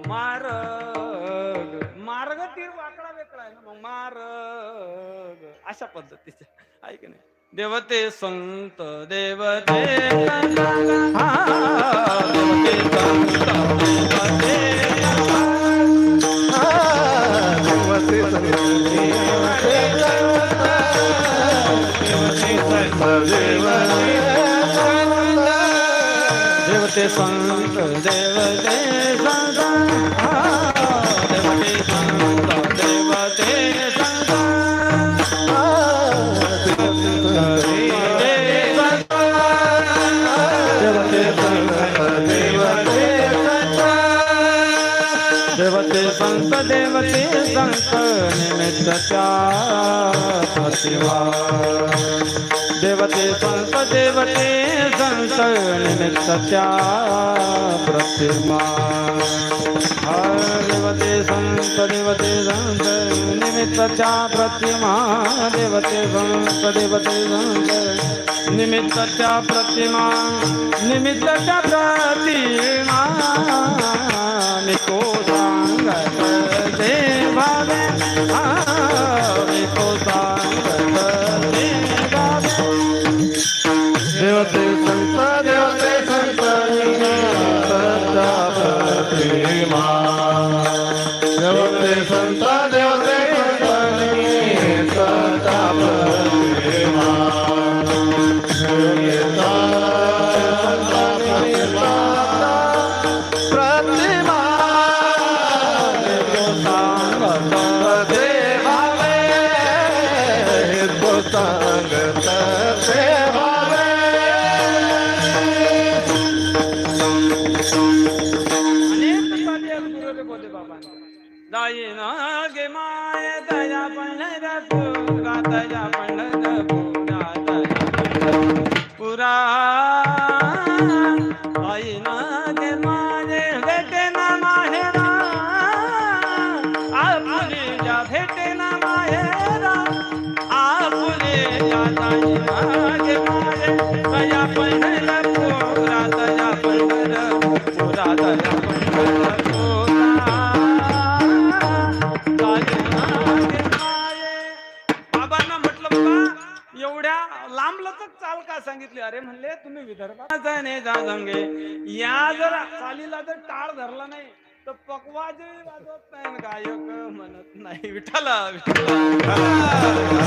मार्ग मार्ग तीर वाकडा वेगळा आहे ना, मग मार्ग अशा पद्धतीचे आहे की नाही. देवते संत देवते संत, हा देवते संत देवते देवते संत देवते संत, देवते संत देवते संत, देवते संत देवते संत निमित्तच्या प्रतिमा, देवते संत देवते संत निमित्तच्या प्रतिमा, देवते संत देवते संत निमित्तच्या प्रतिमा, देवते संत देवते संत निमित्तच्या प्रतिमा, निमित्तच्या प्रतिमा निको सांगत देवावे, निको सांगत देवावे. देवते संत देवते संत निमित्तच्या प्रतिमा, देवते संत देवते संत निमित्तच्या प्रतिमा, दायिना गे माय दया पंढरपुरा, दया पंढरपुरा, पुरा दायिना गे माय भेटे ना माहेरा, आपुले जा भेटे ना माहेरा, आपुले जा दायिना गे माय दया पंढरपुरा, दया पंढरपुरा, दया पंढरपुरा. बाबांना म्हटलं बघा एवढ्या लांबलचक चाल का सांगितली. अरे म्हणले तुम्ही विदर्भात जांगे, या जर चालीला जर टाळ धरला नाही तर पकवाज वाजवत नाही, गायक म्हणत नाही. विठ्ठला विठ्ठला.